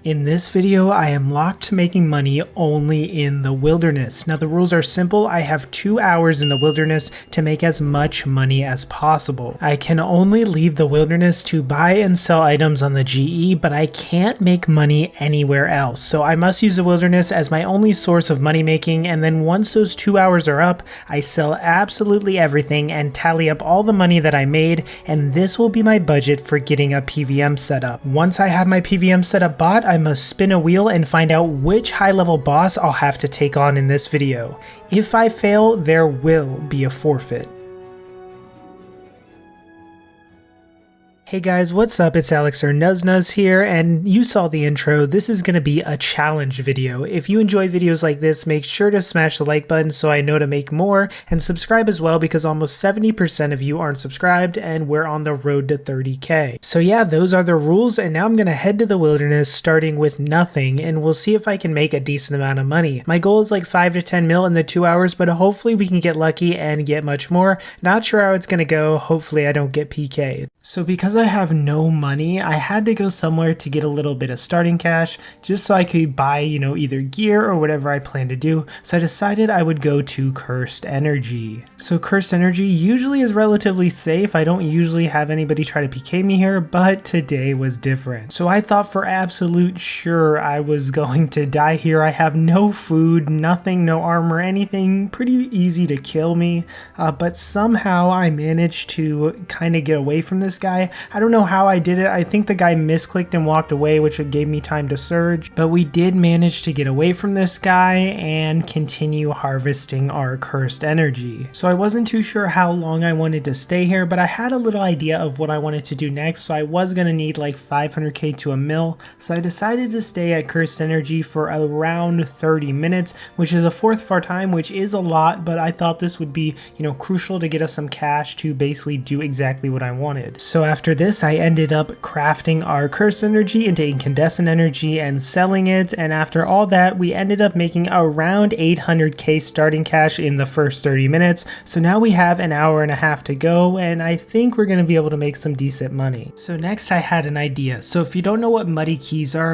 In this video, I am locked to making money only in the wilderness. Now the rules are simple. I have 2 hours in the wilderness to make as much money as possible. I can only leave the wilderness to buy and sell items on the GE, but I can't make money anywhere else. So I must use the wilderness as my only source of money making, and then once those 2 hours are up, I sell absolutely everything and tally up all the money that I made, and this will be my budget for getting a PvM setup. Once I have my PvM setup bought, I must spin a wheel and find out which high level boss I'll have to take on in this video. If I fail, there will be a forfeit. Hey guys, what's up? It's Alex or Nuzz here, and you saw the intro. This is going to be a challenge video. If you enjoy videos like this, make sure to smash the like button so I know to make more, and subscribe as well because almost 70% of you aren't subscribed and we're on the road to 30k. So yeah, those are the rules, and now I'm going to head to the wilderness starting with nothing, and we'll see if I can make a decent amount of money. My goal is like 5 to 10 mil in the 2 hours, but hopefully we can get lucky and get much more. Not sure how it's going to go. Hopefully I don't get PK'd. So because I have no money, I had to go somewhere to get a little bit of starting cash just so I could buy, either gear or whatever I plan to do. So I decided I would go to Cursed Energy. So Cursed Energy usually is relatively safe. I don't usually have anybody try to PK me here, but today was different. So I thought for absolute sure I was going to die here. I have no food, nothing, no armor, anything, pretty easy to kill me. But somehow I managed to kind of get away from this guy. I don't know how I did it. I think the guy misclicked and walked away, which gave me time to surge, but we did manage to get away from this guy and continue harvesting our cursed energy. So I wasn't too sure how long I wanted to stay here, but I had a little idea of what I wanted to do next. So I was going to need like 500k to a mil. So I decided to stay at Cursed Energy for around 30 minutes, which is a fourth of our time, which is a lot, but I thought this would be, crucial to get us some cash to basically do exactly what I wanted. So after this, I ended up crafting our cursed energy into incandescent energy and selling it, and after all that, we ended up making around 800k starting cash in the first 30 minutes. So now we have an hour and a half to go, and I think we're going to be able to make some decent money. So next I had an idea. So if you don't know what muddy keys are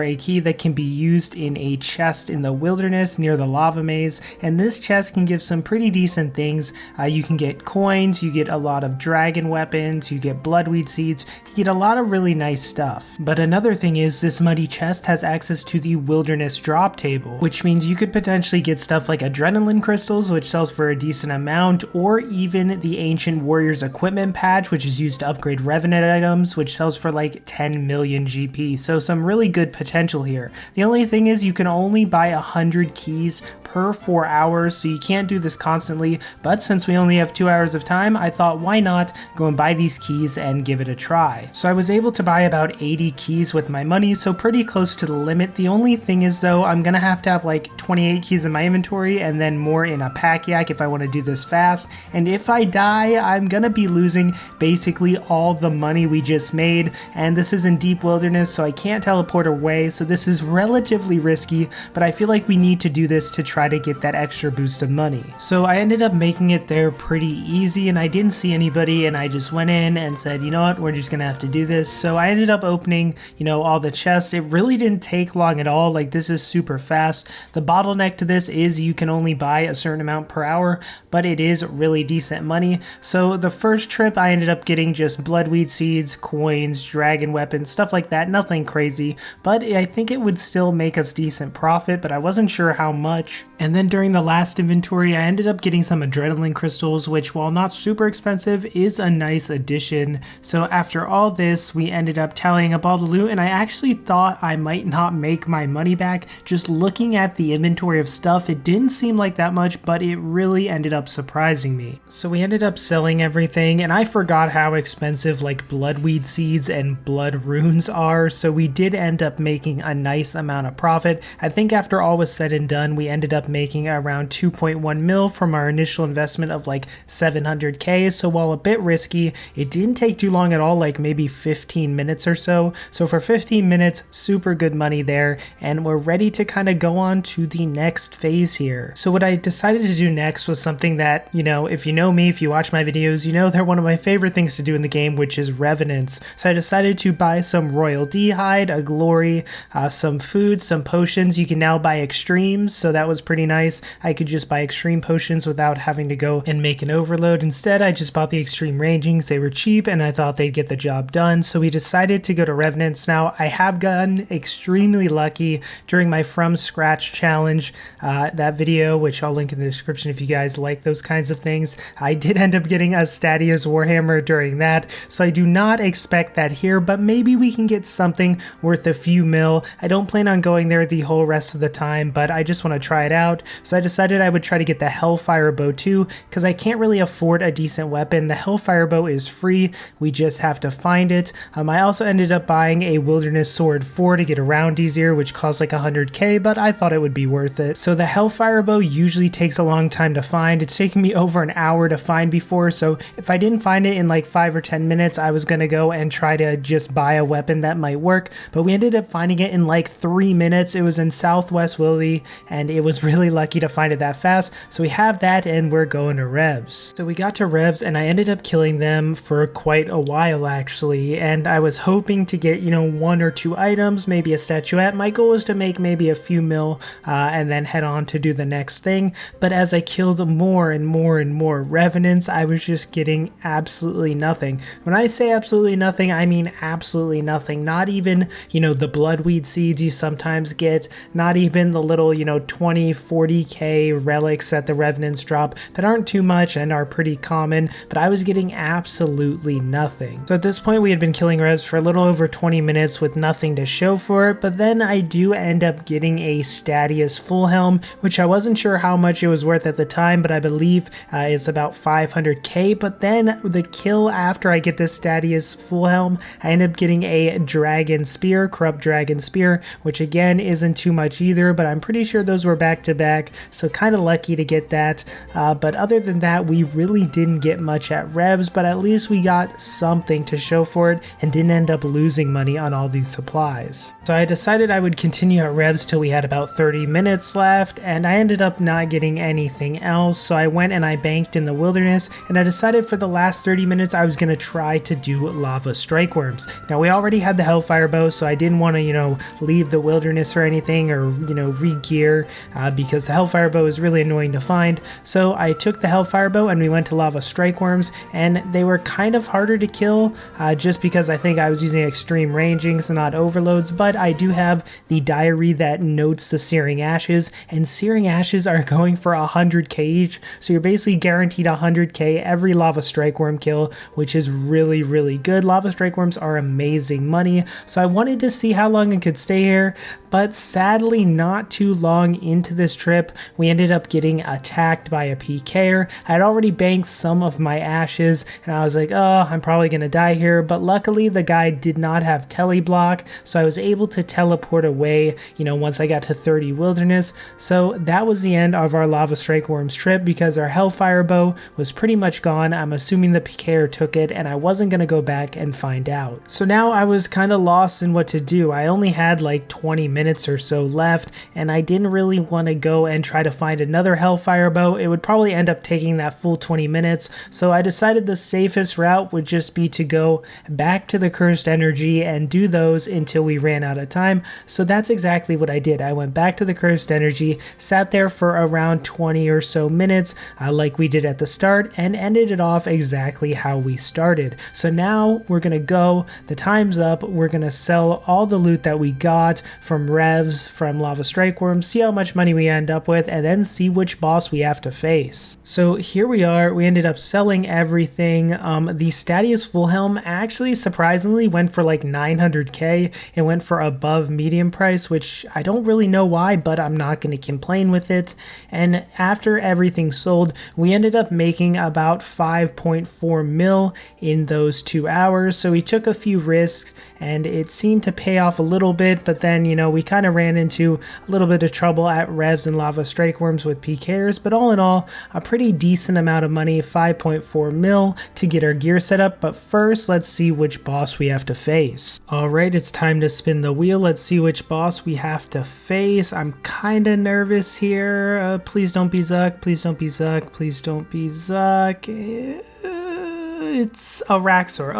a key that can be used in a chest in the wilderness near the lava maze, and this chest can give some pretty decent things. You can get coins, you get a lot of dragon weapons, you get bloodweed seeds, you get a lot of really nice stuff. But another thing is this muddy chest has access to the wilderness drop table, which means you could potentially get stuff like adrenaline crystals, which sells for a decent amount, or even the ancient warriors equipment patch, which is used to upgrade revenant items, which sells for like 10 million GP. So some really good potential here. The only thing is you can only buy 100 keys per 4 hours, so you can't do this constantly, but since we only have 2 hours of time, I thought why not go and buy these keys and give it a try. So I was able to buy about 80 keys with my money, so pretty close to the limit. The only thing is though, I'm gonna have to have like 28 keys in my inventory and then more in a pack yak if I want to do this fast, and if I die, I'm gonna be losing basically all the money we just made, and this is in deep wilderness, so I can't teleport away, so this is relatively risky, but I feel like we need to do this to try to get that extra boost of money. So I ended up making it there pretty easy, and I didn't see anybody, and I just went in and said, you know what, we're just gonna have to do this. So I ended up opening, all the chests. It really didn't take long at all. Like, this is super fast. The bottleneck to this is you can only buy a certain amount per hour, but it is really decent money. So the first trip I ended up getting just bloodweed seeds, coins, dragon weapons, stuff like that. Nothing crazy, but I think it would still make us decent profit, but I wasn't sure how much. And then during the last inventory, I ended up getting some adrenaline crystals, which while not super expensive, is a nice addition. So after all this, we ended up tallying up all the loot, and I actually thought I might not make my money back. Just looking at the inventory of stuff, it didn't seem like that much, but it really ended up surprising me. So we ended up selling everything, and I forgot how expensive like bloodweed seeds and blood runes are, so we did end up making a nice amount of profit. I think after all was said and done, we ended up making around 2.1 mil from our initial investment of like 700k, so while a bit risky, it did didn't take too long at all, like maybe 15 minutes or so. So for 15 minutes, super good money there, and we're ready to kind of go on to the next phase here. So what I decided to do next was something that, you know, if you know me, if you watch my videos, you know they're one of my favorite things to do in the game, which is revenants. So I decided to buy some royal d'hide, a glory, some food, some potions. You can now buy extremes, so that was pretty nice. I could just buy extreme potions without having to go and make an overload. Instead, I just bought the extreme rangings. They were cheap and I thought they'd get the job done. So we decided to go to revenants. Now I have gotten extremely lucky during my from scratch challenge, that video, which I'll link in the description if you guys like those kinds of things. I did end up getting a Stadia's Warhammer during that, so I do not expect that here, but maybe we can get something worth a few mil. I don't plan on going there the whole rest of the time, but I just want to try it out. So I decided I would try to get the Hellfire Bow too, because I can't really afford a decent weapon. The Hellfire Bow is free, we just have to find it. I also ended up buying a Wilderness Sword 4 to get around easier, which costs like 100k, but I thought it would be worth it. So the Hellfire Bow usually takes a long time to find. It's taken me over an hour to find before, so if I didn't find it in like 5 or 10 minutes, I was gonna go and try to just buy a weapon that might work, but we ended up finding it in like 3 minutes. It was in Southwest Willie, and it was really lucky to find it that fast. So we have that, and we're going to Revs. So we got to Revs, and I ended up killing them for quite a while actually, and I was hoping to get, you know, 1 or 2 items, maybe a statuette. My goal was to make maybe a few mil, and then head on to do the next thing. But as I killed more and more and more revenants, I was just getting absolutely nothing. When I say absolutely nothing, I mean absolutely nothing. Not even, you know, the bloodweed seeds you sometimes get, not even the little, you know, 20, 40k relics that the revenants drop that aren't too much and are pretty common, but I was getting absolutely nothing. So at this point, we had been killing revs for a little over 20 minutes with nothing to show for it, but then I do end up getting a Stadius full helm, which I wasn't sure how much it was worth at the time, but I believe it's about 500k. But then the kill after I get this Stadius full helm, I end up getting a dragon spear, corrupt dragon spear, which again isn't too much either, but I'm pretty sure those were back to back, so kind of lucky to get that. But other than that, we really didn't get much at revs, but at least we got something to show for it and didn't end up losing money on all these supplies. So I decided I would continue at revs till we had about 30 minutes left, and I ended up not getting anything else. So I went and I banked in the wilderness, and I decided for the last 30 minutes I was going to try to do lava strike worms. Now we already had the Hellfire Bow, so I didn't want to, you know, leave the wilderness or anything, or, you know, re-gear, because the Hellfire Bow is really annoying to find. So I took the Hellfire Bow and we went to lava strike worms, and they were kind of harder to kill, just because I think I was using extreme rangings and not overloads. But I do have the diary that notes the searing ashes, and searing ashes are going for 100k each, so you're basically guaranteed 100k every lava strike worm kill, which is really, really good. Lava strike worms are amazing money, so I wanted to see how long I could stay here. But sadly, not too long into this trip, we ended up getting attacked by a PKer. I had already banked some of my ashes, and I was like, oh, I'm probably gonna die here. But luckily, the guy did not have teleblock, so I was able to teleport away, you know, once I got to 30 wilderness. So that was the end of our lava strike worms trip, because our Hellfire Bow was pretty much gone. I'm assuming the PKer took it, and I wasn't gonna go back and find out. So now I was kind of lost in what to do. I only had like 20 minutes or so left, and I didn't really want to go and try to find another Hellfire Bow. It would probably end up taking that full 20 minutes, so I decided the safest route would just be to go back to the Cursed Energy and do those until we ran out of time. So that's exactly what I did. I went back to the Cursed Energy, sat there for around 20 or so minutes, like we did at the start, and ended it off exactly how we started. So now we're gonna go, the time's up, we're gonna sell all the loot that we got from revs, from lava strike worms, see how much money we end up with, and then see which boss we have to face. So here we are, we ended up selling everything. The Stadius full helm actually surprisingly went for like 900k. It went for above medium price, which I don't really know why, but I'm not going to complain with it. And after everything sold, we ended up making about 5.4 mil in those 2 hours. So we took a few risks, and it seemed to pay off a little bit, but then, you know, we kind of ran into a little bit of trouble at revs and lava strike worms with PKers. But all in all, a pretty decent amount of money, 5.4 mil to get our gear gear setup, but first let's see which boss we have to face. Alright, it's time to spin the wheel. Let's see which boss we have to face. I'm kinda nervous here. Please don't be Zuck, please don't be Zuck, please don't be Zuck. It's a Raxor.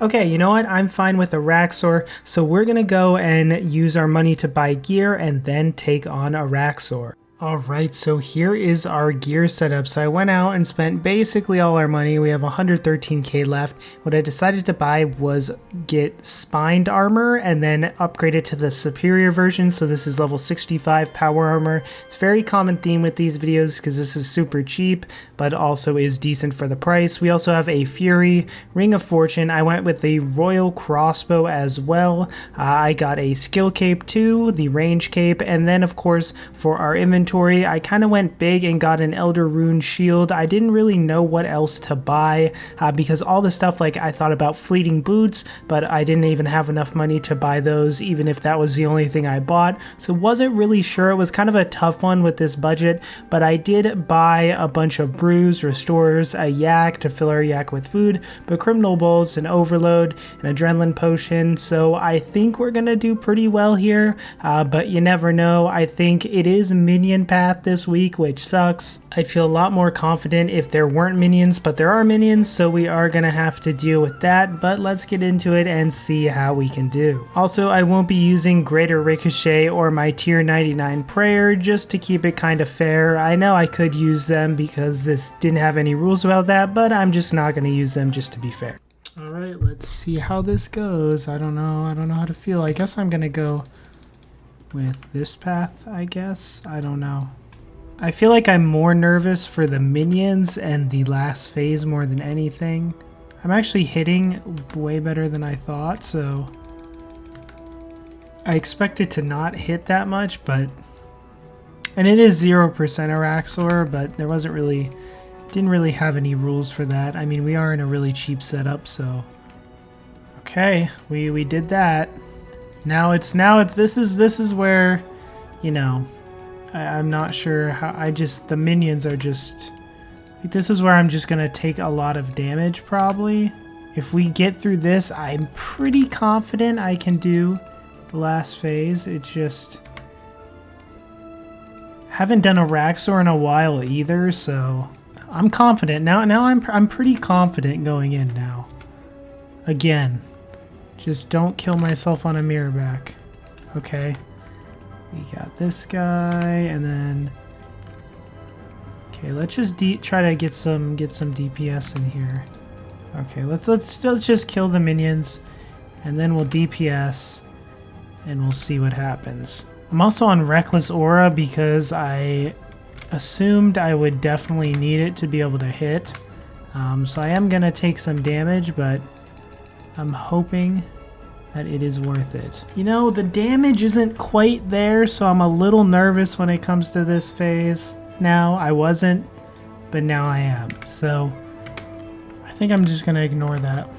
Okay, you know what? I'm fine with a Raxor, so we're gonna go and use our money to buy gear and then take on a Raxor. Alright, so here is our gear setup. So I went out and spent basically all our money. We have 113k left. What I decided to buy was get spined armor and then upgrade it to the superior version. So this is level 65 power armor. It's a very common theme with these videos because this is super cheap, but also is decent for the price. We also have a Fury, Ring of Fortune. I went with the Royal Crossbow as well. I got a Skill Cape too, the Range Cape, and then of course for our inventory, I kind of went big and got an Elder Rune shield. I didn't really know what else to buy because all the stuff, like I thought about fleeting boots, but I didn't even have enough money to buy those, even if that was the only thing I bought. So wasn't really sure. It was kind of a tough one with this budget, but I did buy a bunch of brews, restores, a yak to fill our yak with food, but criminal bolts, an overload, an adrenaline potion. So I think we're gonna do pretty well here, but you never know. I think it is minion path this week, which sucks. I'd feel a lot more confident if there weren't minions, but there are minions, so we are gonna have to deal with that, but let's get into it and see how we can do. Also, I won't be using Greater Ricochet or my tier 99 prayer just to keep it kind of fair. I know I could use them because this didn't have any rules about that, but I'm just not gonna use them just to be fair. Alright, let's see how this goes. I don't know how to feel. I guess I'm gonna go with this path, I guess. I don't know. I feel like I'm more nervous for the minions and the last phase more than anything. I'm actually hitting way better than I thought, so I expected to not hit that much, but and it is 0% Araxor, but there wasn't really, didn't really have any rules for that. I mean, we are in a really cheap setup, so okay, we did that. Now it's this is where, you know, I'm not sure how. The minions are just like, this is where I'm just gonna take a lot of damage probably. If we get through this, I'm pretty confident I can do the last phase. It's just haven't done a Raxor in a while either, so I'm confident now. I'm pretty confident going in now. Again. Just don't kill myself on a mirror back. Okay. We got this guy, and then okay, let's just try to get some DPS in here. Okay, let's just kill the minions, and then we'll DPS, and we'll see what happens. I'm also on Reckless Aura because I assumed I would definitely need it to be able to hit. So I am gonna take some damage, but I'm hoping that it is worth it. You know, the damage isn't quite there, so I'm a little nervous when it comes to this phase. Now, I wasn't, but now I am. So, I think I'm just gonna ignore that.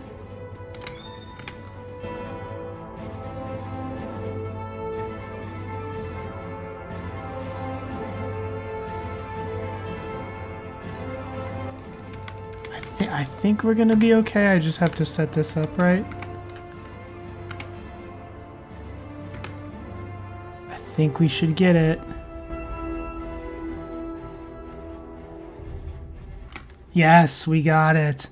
I think we're gonna be okay. I just have to set this up right. I think we should get it. Yes, we got it.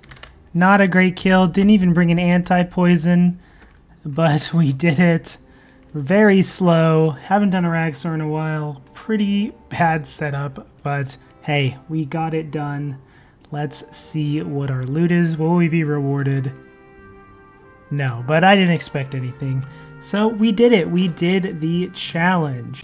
Not a great kill. Didn't even bring an anti-poison, but we did it. Very slow. Haven't done a Raxor in a while. Pretty bad setup, but hey, we got it done. Let's see what our loot is. Will we be rewarded? No, but I didn't expect anything. So we did it. We did the challenge.